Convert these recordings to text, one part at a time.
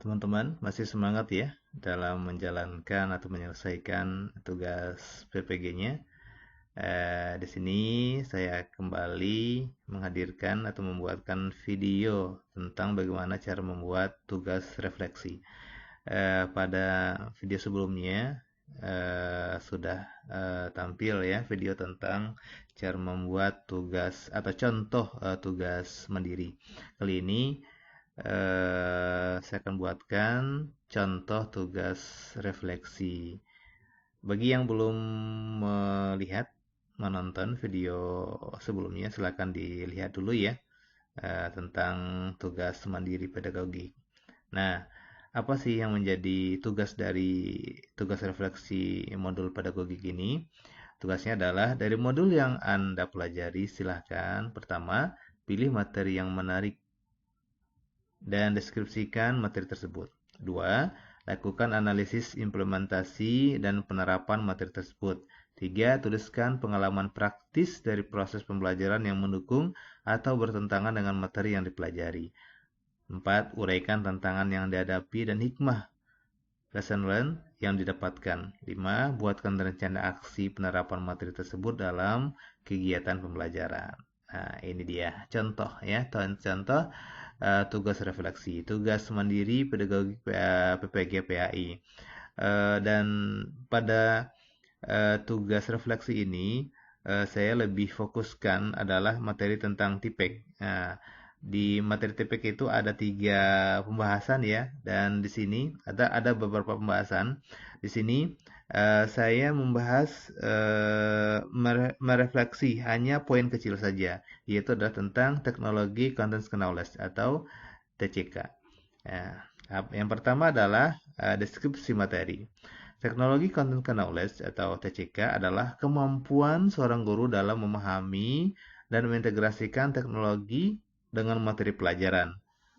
teman-teman masih semangat ya dalam menjalankan atau menyelesaikan tugas PPG-nya. Di sini saya kembali menghadirkan atau membuatkan video tentang bagaimana cara membuat tugas refleksi. Pada video sebelumnya sudah tampil ya video tentang cara membuat tugas atau contoh tugas mandiri. Kali ini saya akan buatkan contoh tugas refleksi. Bagi yang belum melihat, menonton video sebelumnya, silakan dilihat dulu ya tentang tugas mandiri pedagogik. Nah, apa sih yang menjadi tugas dari tugas refleksi modul pedagogik ini? Tugasnya adalah dari modul yang Anda pelajari, silahkan pertama pilih materi yang menarik dan deskripsikan materi tersebut. 2. Lakukan analisis implementasi dan penerapan materi tersebut. 3. Tuliskan pengalaman praktis dari proses pembelajaran yang mendukung atau bertentangan dengan materi yang dipelajari. 4. Uraikan tantangan yang dihadapi dan hikmah lesson learned yang didapatkan. 5. Buatkan rencana aksi penerapan materi tersebut dalam kegiatan pembelajaran. Nah, ini dia contoh ya, contoh tugas refleksi, tugas mandiri pedagogik PPG PAI. Dan pada tugas refleksi ini saya lebih fokuskan adalah materi tentang TIPEK. Nah, di materi TIPEK itu ada 3 pembahasan ya, dan di sini ada beberapa pembahasan. Di sini saya membahas merefleksi hanya poin kecil saja, yaitu adalah tentang teknologi content knowledge atau TCK. Nah, yang pertama adalah deskripsi materi. Teknologi Content Knowledge atau TCK adalah kemampuan seorang guru dalam memahami dan mengintegrasikan teknologi dengan materi pelajaran.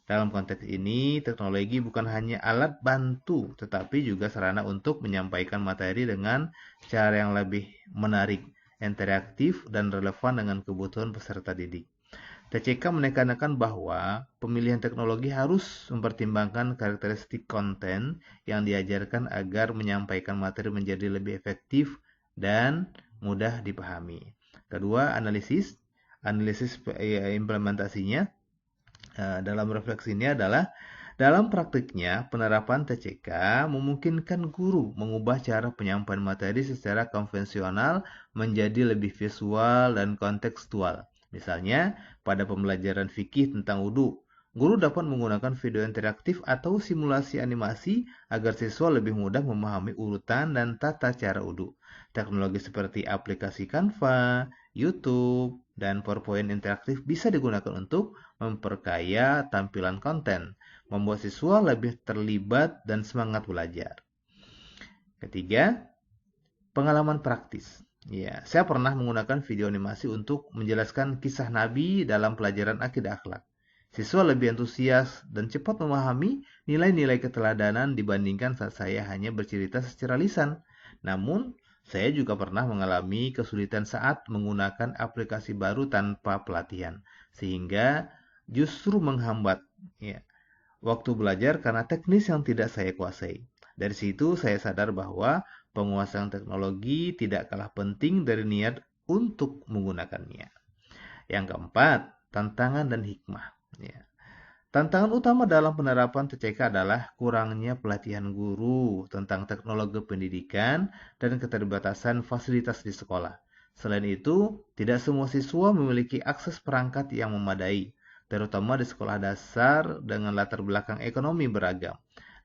Dalam konteks ini, teknologi bukan hanya alat bantu, tetapi juga sarana untuk menyampaikan materi dengan cara yang lebih menarik, interaktif, dan relevan dengan kebutuhan peserta didik. TCK menekankan bahwa pemilihan teknologi harus mempertimbangkan karakteristik konten yang diajarkan agar menyampaikan materi menjadi lebih efektif dan mudah dipahami. Kedua, analisis implementasinya dalam refleksi ini adalah dalam praktiknya penerapan TCK memungkinkan guru mengubah cara penyampaian materi secara konvensional menjadi lebih visual dan kontekstual. Misalnya, pada pembelajaran fikih tentang wudhu, guru dapat menggunakan video interaktif atau simulasi animasi agar siswa lebih mudah memahami urutan dan tata cara wudhu. Teknologi seperti aplikasi Canva, YouTube, dan PowerPoint interaktif bisa digunakan untuk memperkaya tampilan konten, membuat siswa lebih terlibat dan semangat belajar. Ketiga, pengalaman praktis. Ya, saya pernah menggunakan video animasi untuk menjelaskan kisah Nabi dalam pelajaran akidah akhlak. Siswa lebih antusias dan cepat memahami nilai-nilai keteladanan dibandingkan saat saya hanya bercerita secara lisan. Namun, saya juga pernah mengalami kesulitan saat menggunakan aplikasi baru tanpa pelatihan, sehingga justru menghambat ya, waktu belajar karena teknis yang tidak saya kuasai. Dari situ saya sadar bahwa penguasaan teknologi tidak kalah penting dari niat untuk menggunakannya. Yang keempat, tantangan dan hikmah. Ya. Tantangan utama dalam penerapan TCK adalah kurangnya pelatihan guru tentang teknologi pendidikan dan keterbatasan fasilitas di sekolah. Selain itu, tidak semua siswa memiliki akses perangkat yang memadai, terutama di sekolah dasar dengan latar belakang ekonomi beragam.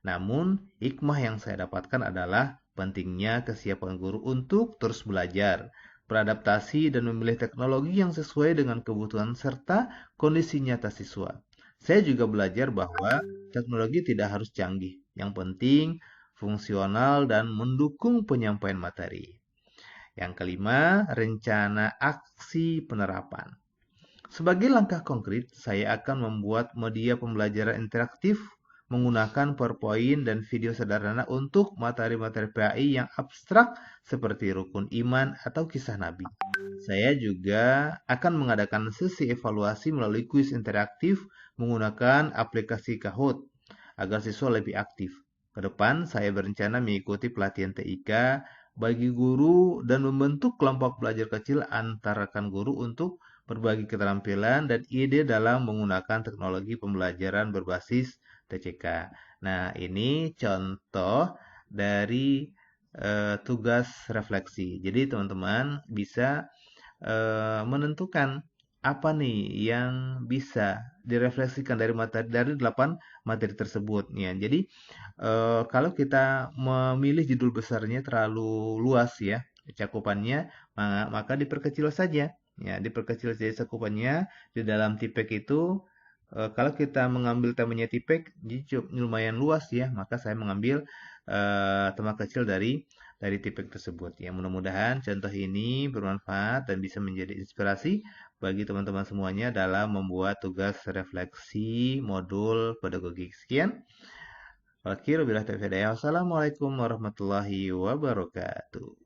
Namun, hikmah yang saya dapatkan adalah pentingnya kesiapan guru untuk terus belajar, beradaptasi, dan memilih teknologi yang sesuai dengan kebutuhan serta kondisi nyata siswa. Saya juga belajar bahwa teknologi tidak harus canggih, yang penting fungsional dan mendukung penyampaian materi. Yang kelima, rencana aksi penerapan. Sebagai langkah konkret, saya akan membuat media pembelajaran interaktif menggunakan PowerPoint dan video sederhana untuk materi-materi PAI yang abstrak seperti rukun iman atau kisah Nabi. Saya juga akan mengadakan sesi evaluasi melalui kuis interaktif menggunakan aplikasi Kahoot agar siswa lebih aktif. Ke depan, saya berencana mengikuti pelatihan TIK bagi guru dan membentuk kelompok belajar kecil antar rekan guru untuk berbagi keterampilan dan ide dalam menggunakan teknologi pembelajaran berbasis TCK. Nah, ini contoh dari tugas refleksi. Jadi, teman-teman bisa menentukan apa nih yang bisa direfleksikan dari materi dari 8 materi tersebut ya. Jadi kalau kita memilih judul besarnya terlalu luas ya cakupannya, maka diperkecil saja ya, diperkecil saja cakupannya di dalam TIPEK itu. Kalau kita mengambil temanya TIPEK jadi lumayan luas ya, maka saya mengambil tema kecil dari TIPEK tersebut. Ya, mudah-mudahan contoh ini bermanfaat dan bisa menjadi inspirasi bagi teman-teman semuanya dalam membuat tugas refleksi modul pedagogik. Sekian. Wassalamualaikum warahmatullahi wabarakatuh.